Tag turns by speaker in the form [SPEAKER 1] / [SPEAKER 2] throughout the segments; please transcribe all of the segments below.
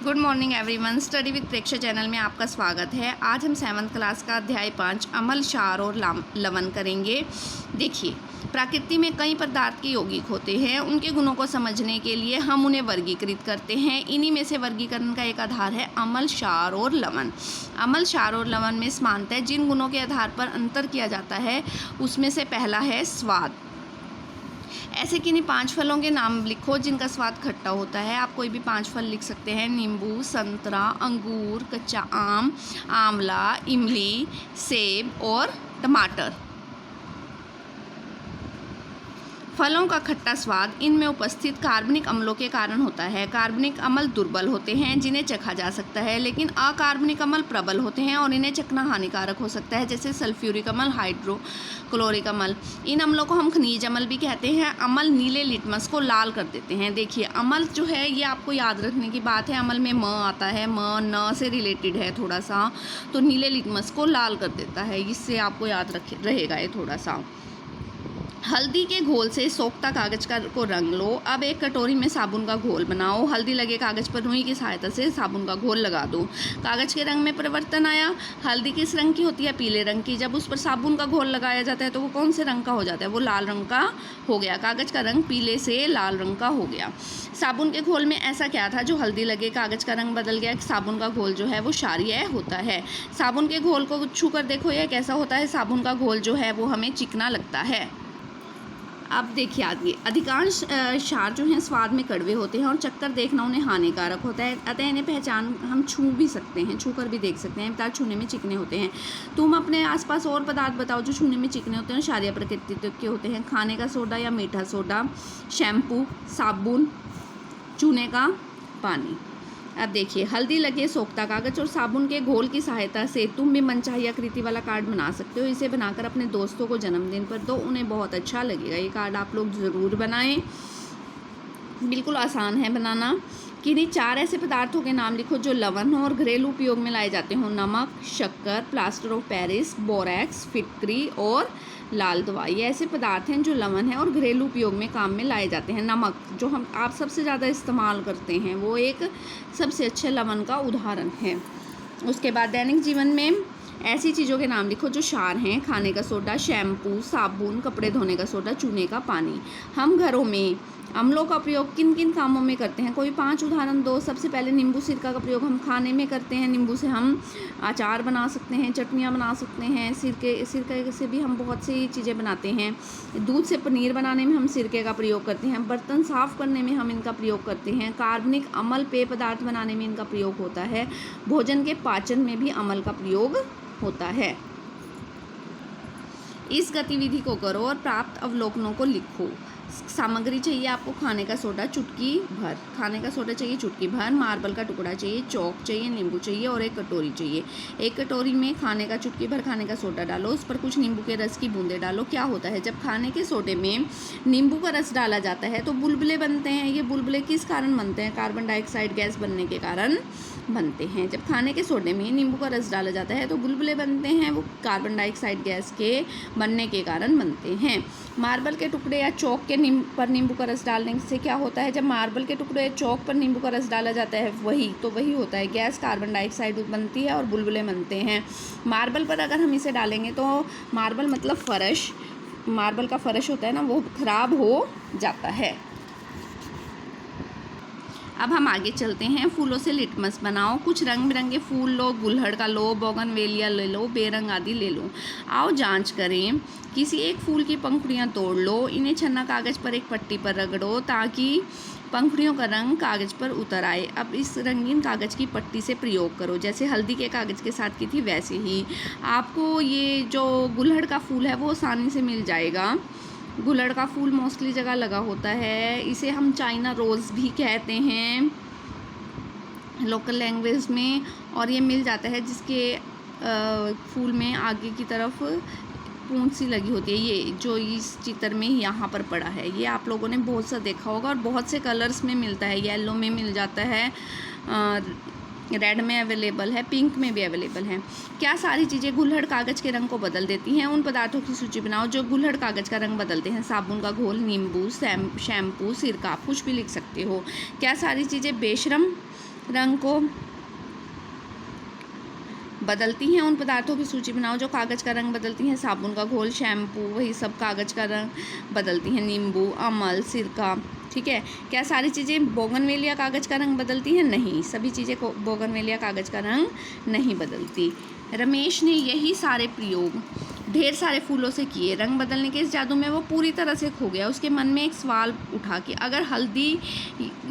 [SPEAKER 1] Good morning everyone. Study with Preksha channel में आपका स्वागत है। आज हम 7th क्लास का अध्याय 5 अम्ल, क्षार और लवण करेंगे। देखिए, प्रकृति में कई पदार्थ के यौगिक होते हैं। उनके गुणों को समझने के लिए हम उन्हें वर्गीकृत करते हैं। इन्हीं में से वर्गीकरण का एक आधार है अम्ल, क्षार और लवण। अम्ल, क्षार और लवण में समानता है। जिन गुणों के आधार पर अंतर किया जाता है उसमें से पहला है स्वाद। ऐसे किन्हीं 5 फलों के नाम लिखो जिनका स्वाद खट्टा होता है। आप कोई भी 5 फल लिख सकते हैं। नींबू, संतरा, अंगूर, कच्चा आम, आंवला, इमली, सेब और टमाटर। फलों का खट्टा स्वाद इनमें उपस्थित कार्बनिक अम्लों के कारण होता है। कार्बनिक अम्ल दुर्बल होते हैं जिन्हें चखा जा सकता है, लेकिन अकार्बनिक अम्ल प्रबल होते हैं और इन्हें चखना हानिकारक हो सकता है, जैसे सल्फ्यूरिक अम्ल, हाइड्रोक्लोरिक अम्ल। इन अम्लों को हम खनिज अम्ल भी कहते हैं। अम्ल नीले लिटमस को लाल कर देते हैं। देखिए, अम्ल जो है ये आपको याद रखने की बात है। अम्ल में म आता है, म न से रिलेटेड है थोड़ा सा, तो नीले लिटमस को लाल कर देता है। इससे आपको याद रहेगा ये थोड़ा सा। हल्दी के घोल से सोखता कागज को रंग लो। अब एक कटोरी में साबुन का घोल बनाओ। हल्दी लगे कागज पर रुई की सहायता से साबुन का घोल लगा दो। कागज के रंग में परिवर्तन आया। हल्दी किस रंग की होती है? पीले रंग की। जब उस पर साबुन का घोल लगाया जाता है तो वो कौन से रंग का हो जाता है? वो लाल रंग का हो गया। कागज का रंग पीले से लाल रंग का हो गया। साबुन के घोल में ऐसा क्या था जो हल्दी लगे कागज का रंग बदल गया? साबुन का घोल जो है वो क्षारीय होता है। साबुन के घोल को छू कर देखो यह कैसा होता है। साबुन का घोल जो है वो हमें चिकना लगता है। अब देखिए आगे, अधिकांश क्षार जो हैं स्वाद में कड़वे होते हैं और चक्कर देखना उन्हें हानिकारक होता है। अतः इन्हें पहचान हम छू भी सकते हैं, छू कर भी देख सकते हैं। पदार्थ छूने में चिकने होते हैं। तुम अपने आसपास और पदार्थ बताओ जो छूने में चिकने होते हैं और क्षारीय प्रकृति के होते हैं। खाने का सोडा या मीठा सोडा, शैम्पू, साबुन, चूने का पानी। अब देखिए, हल्दी लगे सोखता कागज और साबुन के घोल की सहायता से तुम भी मनचाही आकृति वाला कार्ड बना सकते हो। इसे बनाकर अपने दोस्तों को जन्मदिन पर दो, उन्हें बहुत अच्छा लगेगा। ये कार्ड आप लोग ज़रूर बनाएं, बिल्कुल आसान है बनाना। किन्हीं 4 ऐसे पदार्थों के नाम लिखो जो लवण हो और घरेलू उपयोग में लाए जाते हों। नमक, शक्कर, प्लास्टर ऑफ पेरिस, बोरैक्स, फिटकरी और लाल दवा। ये ऐसे पदार्थ हैं जो लवण है और घरेलू उपयोग में काम में लाए जाते हैं। नमक जो आप सबसे ज़्यादा इस्तेमाल करते हैं वो एक सबसे अच्छे लवण का उदाहरण है। उसके बाद दैनिक जीवन में ऐसी चीज़ों के नाम लिखो जो क्षार हैं। खाने का सोडा, शैम्पू, साबुन, कपड़े धोने का सोडा, चूने का पानी। हम घरों में अम्लों का प्रयोग किन किन कामों में करते हैं? कोई 5 उदाहरण दो। सबसे पहले नींबू सिरका का प्रयोग हम खाने में करते हैं। नींबू से हम अचार बना सकते हैं, चटनियाँ बना सकते हैं। सिरके से भी हम बहुत सी चीज़ें बनाते हैं। दूध से पनीर बनाने में हम सिरके का प्रयोग करते हैं। बर्तन साफ़ करने में हम इनका प्रयोग करते हैं। कार्बनिक अम्ल पेय पदार्थ बनाने में इनका प्रयोग होता है। भोजन के पाचन में भी अम्ल का प्रयोग होता है। इस गतिविधि को करो और प्राप्त अवलोकनों को लिखो। सामग्री चाहिए आपको खाने का सोडा चुटकी भर, खाने का सोडा चाहिए चुटकी भर, मार्बल का टुकड़ा चाहिए, चौक चाहिए, नींबू चाहिए और एक कटोरी चाहिए। एक कटोरी में खाने का चुटकी भर खाने का सोडा डालो, उस पर कुछ नींबू के रस की बूंदें डालो। क्या होता है जब खाने के सोडे में नींबू का रस डाला जाता है तो बुलबुले बनते हैं। ये बुलबुले किस कारण बनते हैं? कार्बन डाइऑक्साइड गैस बनने के कारण बनते हैं। जब खाने के सोडे में नींबू का रस डाला जाता है तो बुलबुले बनते हैं, वो कार्बन डाइऑक्साइड गैस के बनने के कारण बनते हैं। मार्बल के टुकड़े या चौक के पर नींबू का रस डालने से क्या होता है? जब मार्बल के टुकड़े या चौक पर नींबू का रस डाला जाता है वही होता है, गैस कार्बन डाइऑक्साइड बनती है और बुलबुले बनते हैं। मार्बल पर अगर हम इसे डालेंगे तो मार्बल मतलब फर्श, मार्बल का फर्श होता है ना, वो खराब हो जाता है। अब हम आगे चलते हैं। फूलों से लिटमस बनाओ। कुछ रंग बिरंगे फूल लो, गुलहड़ का लो, बोगनवेलिया ले लो, बेरंग आदि ले लो। आओ जांच करें। किसी एक फूल की पंखुड़ियाँ तोड़ लो, इन्हें छन्ना कागज़ पर एक पट्टी पर रगड़ो ताकि पंखुड़ियों का रंग कागज़ पर उतर आए। अब इस रंगीन कागज़ की पट्टी से प्रयोग करो, जैसे हल्दी के कागज़ के साथ की थी वैसे ही। आपको ये जो गुलहड़ का फूल है वो आसानी से मिल जाएगा। गुलड़ का फूल मोस्टली जगह लगा होता है। इसे हम चाइना रोज़ भी कहते हैं लोकल लैंग्वेज में, और ये मिल जाता है जिसके फूल में आगे की तरफ पूंछ सी लगी होती है। ये जो इस चित्र में यहाँ पर पड़ा है ये आप लोगों ने बहुत सा देखा होगा और बहुत से कलर्स में मिलता है। येलो में मिल जाता है, रेड में अवेलेबल है, पिंक में भी अवेलेबल है। क्या सारी चीज़ें गुलहड़ कागज़ के रंग को बदल देती हैं? उन पदार्थों की सूची बनाओ जो गुलहड़ कागज़ का रंग बदलते हैं। साबुन का घोल, नींबू, शैम्पू, सिरका, कुछ भी लिख सकते हो। क्या सारी चीज़ें बेशर्म रंग को बदलती हैं। उन पदार्थों की सूची बनाओ जो कागज़ का रंग बदलती हैं। साबुन का घोल, शैम्पू, वही सब कागज़ का रंग बदलती हैं। नींबू, अमल, सिरका, ठीक है। क्या सारी चीज़ें बोगनवेलिया कागज़ का रंग बदलती हैं? नहीं, सभी चीज़ें को बोगनवेलिया कागज़ का रंग नहीं बदलती। रमेश ने यही सारे प्रयोग ढेर सारे फूलों से किए। रंग बदलने के इस जादू में वो पूरी तरह से खो गया। उसके मन में एक सवाल उठा कि अगर हल्दी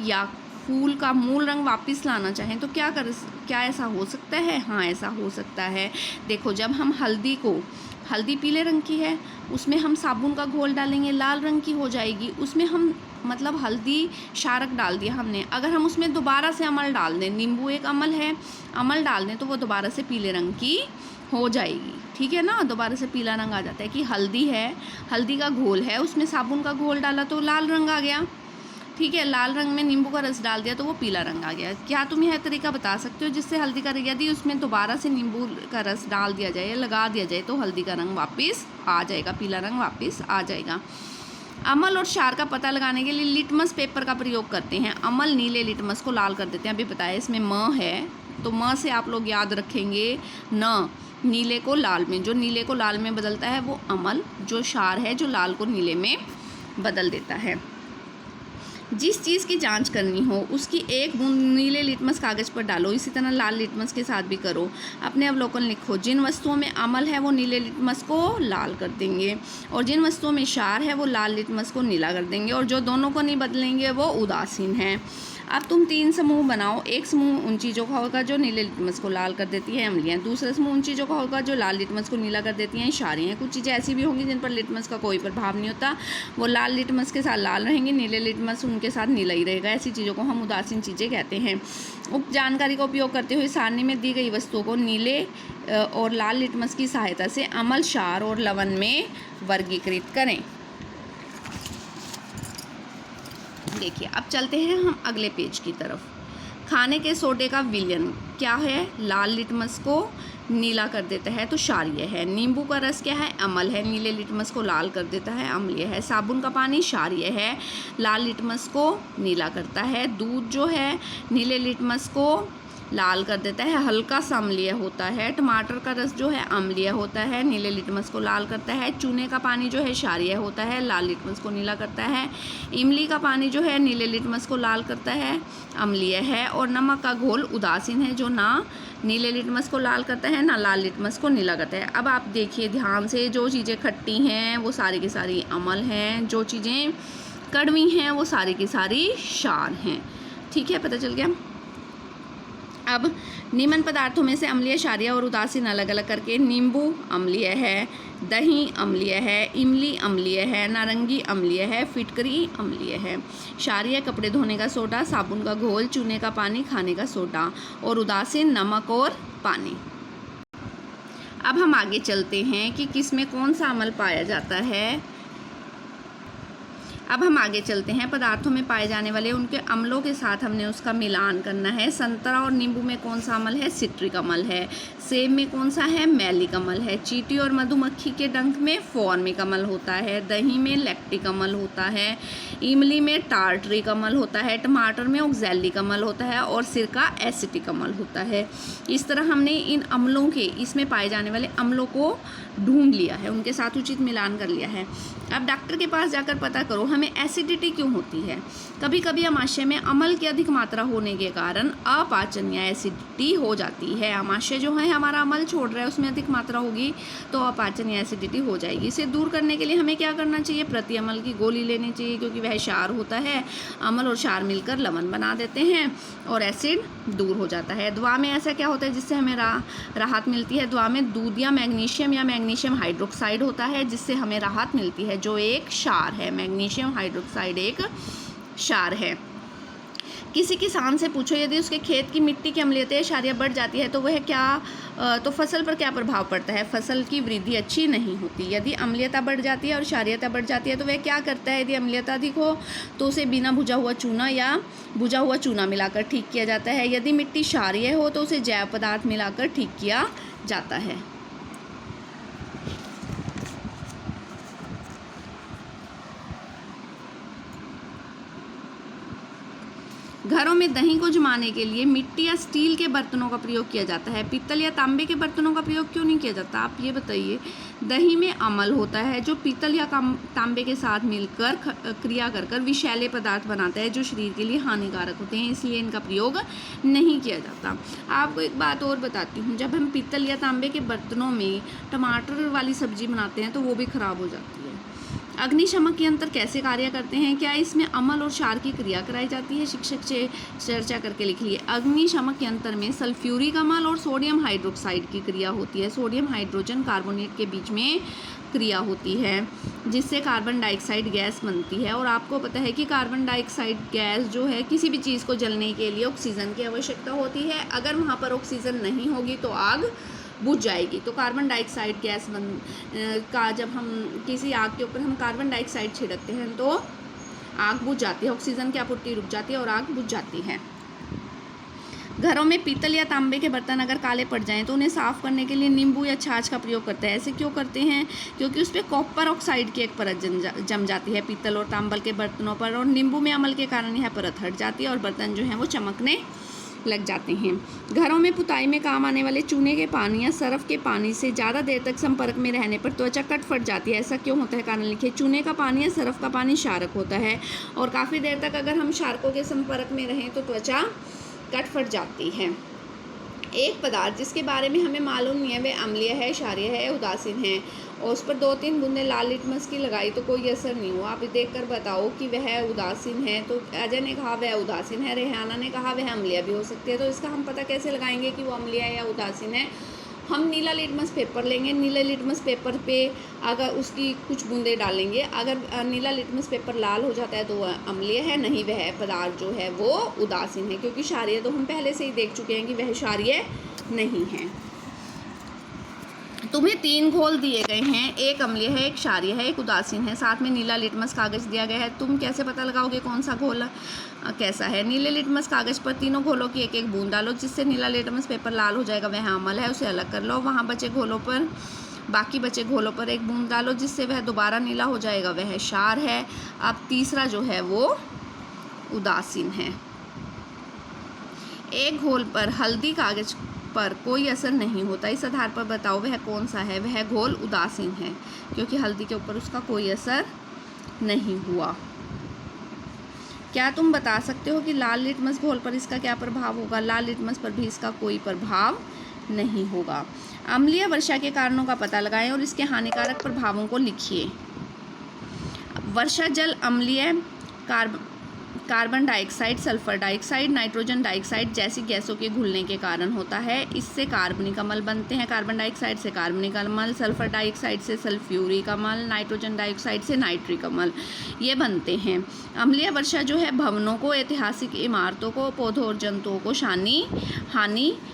[SPEAKER 1] या फूल का मूल रंग वापस लाना चाहें तो क्या ऐसा हो सकता है? हाँ, ऐसा हो सकता है। देखो, जब हम हल्दी पीले रंग की है, उसमें हम साबुन का घोल डालेंगे, लाल रंग की हो जाएगी। उसमें हम मतलब हल्दी क्षारक डाल दिया हमने, अगर हम उसमें दोबारा से अमल डाल दें, नींबू एक अमल है, अमल डाल दें तो वो दोबारा से पीले रंग की हो जाएगी, ठीक है ना। दोबारा से पीला रंग आ जाता है कि हल्दी है, हल्दी का घोल है, उसमें साबुन का घोल डाला तो लाल रंग आ गया, ठीक है। लाल रंग में नींबू का रस डाल दिया तो वो पीला रंग आ गया। क्या तुम यह तरीका बता सकते हो जिससे हल्दी का, यदि उसमें दोबारा से नींबू का रस डाल दिया जाए या लगा दिया जाए तो हल्दी का रंग वापस आ जाएगा, पीला रंग वापस आ जाएगा। अमल और क्षार का पता लगाने के लिए लिटमस पेपर का प्रयोग करते हैं। अमल नीले लिटमस को लाल कर देते हैं। अभी बताया इसमें म है तो म से आप लोग याद रखेंगे न, नीले को लाल में, जो नीले को लाल में बदलता है वो अमल, जो क्षार है जो लाल को नीले में बदल देता है। जिस चीज़ की जांच करनी हो उसकी एक बूंद नीले लिटमस कागज़ पर डालो, इसी तरह लाल लिटमस के साथ भी करो। अपने अवलोकन लिखो। जिन वस्तुओं में अमल है वो नीले लिटमस को लाल कर देंगे और जिन वस्तुओं में क्षार है वो लाल लिटमस को नीला कर देंगे और जो दोनों को नहीं बदलेंगे वो उदासीन है। अब तुम 3 समूह बनाओ। एक समूह उन चीज़ों का होगा जो नीले लिटमस को लाल कर देती है, अम्लियाँ। दूसरा समूह उन चीज़ों का होगा जो लाल लिटमस को नीला कर देती हैं, क्षारीय। कुछ चीज़ें ऐसी भी होंगी जिन पर लिटमस का कोई प्रभाव नहीं होता, वो लाल लिटमस के साथ लाल रहेंगी, नीले लिटमस उनके साथ नीला ही रहेगा। ऐसी चीज़ों को हम उदासीन चीज़ें कहते हैं। उप जानकारी का उपयोग करते हुए सारणी में दी गई वस्तुओं को नीले और लाल लिटमस की सहायता से अमल, क्षार और लवण में वर्गीकृत करें। देखिए, अब चलते हैं हम अगले पेज की तरफ। खाने के सोडे का विलयन क्या है? लाल लिटमस को नीला कर देता है तो क्षारीय है। नींबू का रस क्या है? अमल है, नीले लिटमस को लाल कर देता है, अम्लीय है। साबुन का पानी क्षारीय है, लाल लिटमस को नीला करता है। दूध जो है नीले लिटमस को लाल कर देता है, हल्का सा अम्लीय होता है। टमाटर का रस जो है अम्लीय होता है, नीले लिटमस को लाल करता है। चूने का पानी जो है क्षारीय होता है, लाल लिटमस को नीला करता है। इमली का पानी जो है नीले लिटमस को लाल करता है, अम्लीय है। और नमक का घोल उदासीन है, जो ना नीले लिटमस को लाल करता है ना लाल लिटमस को नीला करता है। अब आप देखिए ध्यान से, जो चीज़ें खट्टी हैं वो सारी की सारी अमल हैं, जो चीज़ें कड़वी हैं वो सारी की सारी क्षार हैं, ठीक है, पता चल गया। अब निम्न पदार्थों में से अम्लीय, क्षारीय और उदासीन अलग अलग करके। नींबू अम्लीय है, दही अम्लीय है, इमली अम्लीय है, नारंगी अम्लीय है, फिटकरी अम्लीय है। क्षारीय कपड़े धोने का सोडा, साबुन का घोल, चूने का पानी, खाने का सोडा। और उदासीन नमक और पानी। अब हम आगे चलते हैं कि किस में कौन सा अम्ल पाया जाता है। अब हम आगे चलते हैं, पदार्थों में पाए जाने वाले उनके अम्लों के साथ हमने उसका मिलान करना है। संतरा और नींबू में कौन सा अम्ल है? सिट्रिक अम्ल है। सेब में कौन सा है? मैलिक अम्ल है। चींटी और मधुमक्खी के डंक में फॉर्मिक अम्ल होता है। दही में लैक्टिक अम्ल होता है। इमली में टार्टरिक अम्ल होता है। टमाटर में ऑक्सैलिक अम्ल होता है और सिरका एसिटिक अम्ल होता है। इस तरह हमने इन अम्लों के, इसमें पाए जाने वाले अम्लों को ढूंढ लिया है, उनके साथ उचित मिलान कर लिया है। अब डॉक्टर के पास जाकर पता करो हमें एसिडिटी क्यों होती है। कभी कभी आमाशय में अम्ल की अधिक मात्रा होने के कारण अपाचन या एसिडिटी हो जाती है। आमाशय जो है हमारा अम्ल छोड़ रहा है, उसमें अधिक मात्रा होगी तो अपाचन या एसिडिटी हो जाएगी। इसे दूर करने के लिए हमें क्या करना चाहिए? प्रति अम्ल की गोली लेनी चाहिए, क्योंकि वह क्षार होता है। अम्ल और क्षार मिलकर लवण बना देते हैं और एसिड दूर हो जाता है। दवा में ऐसा क्या होता है जिससे हमें राहत मिलती है? दवा में दूध या मैग्नीशियम हाइड्रोक्साइड होता है, जिससे हमें राहत मिलती है, जो एक क्षार है। मैग्नीशियम हाइड्रोक्साइड एक क्षार है। किसी किसान से पूछो यदि उसके खेत की मिट्टी की अम्लीयता या क्षारीय बढ़ जाती है तो वह तो फसल पर क्या प्रभाव पड़ता है? फसल की वृद्धि अच्छी नहीं होती। यदि अम्लीयता बढ़ जाती है और क्षारीयता बढ़ जाती है तो वह क्या करता है? यदि अम्लीयता अधिक हो तो उसे बिना भुजा हुआ चूना या भुजा हुआ चूना मिलाकर ठीक किया जाता है। यदि मिट्टी क्षारीय हो तो उसे जैव पदार्थ मिलाकर ठीक किया जाता है। घरों में दही को जमाने के लिए मिट्टी या स्टील के बर्तनों का प्रयोग किया जाता है, पीतल या तांबे के बर्तनों का प्रयोग क्यों नहीं किया जाता? आप ये बताइए। दही में अम्ल होता है जो पीतल या तांबे के साथ मिलकर क्रिया कर विषैले पदार्थ बनाता है जो शरीर के लिए हानिकारक होते हैं, इसलिए इनका प्रयोग नहीं किया जाता। आपको एक बात और बताती हूँ, जब हम पीतल या तांबे के बर्तनों में टमाटर वाली सब्जी बनाते हैं तो वो भी खराब हो जाती है। अग्निशमक यंत्र कैसे कार्य करते हैं? क्या इसमें अम्ल और क्षार की क्रिया कराई जाती है? शिक्षक से चर्चा करके लिखिए। अग्निशमक यंत्र में सल्फ्यूरिक अम्ल और सोडियम हाइड्रोक्साइड की क्रिया होती है। सोडियम हाइड्रोजन कार्बोनेट के बीच में क्रिया होती है जिससे कार्बन डाइऑक्साइड गैस बनती है। और आपको पता है कि कार्बन डाइऑक्साइड गैस जो है किसी भी चीज़ को जलने के लिए ऑक्सीजन की आवश्यकता होती है। अगर वहाँ पर ऑक्सीजन नहीं होगी तो आग बुझ जाएगी। तो कार्बन डाइऑक्साइड गैस का जब हम किसी आग के ऊपर हम कार्बन डाइऑक्साइड छिड़कते हैं तो आग बुझ जाती है, ऑक्सीजन की आपूर्ति रुक जाती है और आग बुझ जाती है। घरों में पीतल या तांबे के बर्तन अगर काले पड़ जाएं तो उन्हें साफ़ करने के लिए नींबू या छाछ का प्रयोग करते हैं। ऐसे क्यों करते हैं? क्योंकि उस पर कॉपर ऑक्साइड की एक परत जम जाती है पीतल और तांबल के बर्तनों पर, और नींबू में अम्ल के कारण यह परत हट जाती है और बर्तन जो हैं वो चमकने लग जाते हैं। घरों में पुताई में काम आने वाले चूने के पानी या सरफ के पानी से ज़्यादा देर तक संपर्क में रहने पर त्वचा कट फट जाती है। ऐसा क्यों होता है? कारण लिखिए। चूने का पानी या सरफ का पानी क्षारक होता है और काफ़ी देर तक अगर हम क्षारकों के संपर्क में रहें तो त्वचा कट फट जाती है। एक पदार्थ जिसके बारे में हमें मालूम नहीं है वह अम्लीय है, क्षारीय है, उदासीन है, और उस पर 2-3 बूंदें लाल लिटमस की लगाई तो कोई असर नहीं हुआ। आप देखकर बताओ कि वह उदासीन है। तो अजय ने कहा वह उदासीन है, रेहाना ने कहा वह अम्लीय भी हो सकती है। तो इसका हम पता कैसे लगाएंगे कि वो अम्लीय है या उदासीन है? हम नीला लिटमस पेपर लेंगे, नीले लिटमस पेपर पे अगर उसकी कुछ बूंदें डालेंगे, अगर नीला लिटमस पेपर लाल हो जाता है तो वह अम्लीय है, नहीं वह पदार्थ जो है वो उदासीन है। क्योंकि क्षारीय तो हम पहले से ही देख चुके हैं कि वह क्षारीय नहीं है। तुम्हें 3 घोल दिए गए हैं, एक अम्लीय है, एक क्षारीय है, एक उदासीन है, साथ में नीला लिटमस कागज़ दिया गया है। तुम कैसे पता लगाओगे कौन सा घोल कैसा है? नीले लिटमस कागज़ पर तीनों घोलों की एक एक बूंद डालो, जिससे नीला लिटमस पेपर लाल हो जाएगा, वह अम्ल है, उसे अलग कर लो। वहाँ बाकी बचे घोलों पर एक बूंद डालो, जिससे वह दोबारा नीला हो जाएगा, वह क्षार है। अब तीसरा जो है वो उदासीन है। एक घोल पर हल्दी कागज़ पर कोई असर नहीं होता, इस आधार पर बताओ वह कौन सा है? वह घोल उदासीन है क्योंकि हल्दी के ऊपर उसका कोई असर नहीं हुआ। क्या तुम बता सकते हो कि लाल लिटमस घोल पर इसका क्या प्रभाव होगा? लाल लिटमस पर भी इसका कोई प्रभाव नहीं होगा। अम्लीय वर्षा के कारणों का पता लगाएं और इसके हानिकारक प्रभावों को लिखिए। वर्षा जल अम्लीय carbon dioxide, sulphur dioxide, nitrogen dioxide जैसी गैसों के घुलने के कारण होता है। इससे कार्बनिक अम्ल बनते हैं। कार्बन डाइऑक्साइड से कार्बनिक अम्ल, सल्फर डाइऑक्साइड से सल्फ्यूरिक अम्ल, नाइट्रोजन डाइऑक्साइड से नाइट्रिक अम्ल ये बनते हैं। अम्लीय वर्षा जो है भवनों को, ऐतिहासिक इमारतों को, पौधों और जंतुओं को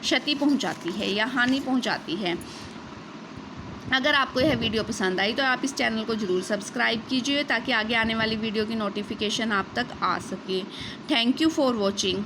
[SPEAKER 1] क्षति पहुंचाती है या हानि पहुंचाती है। अगर आपको यह वीडियो पसंद आई तो आप इस चैनल को ज़रूर सब्सक्राइब कीजिए ताकि आगे आने वाली वीडियो की नोटिफिकेशन आप तक आ सके। Thank you for watching.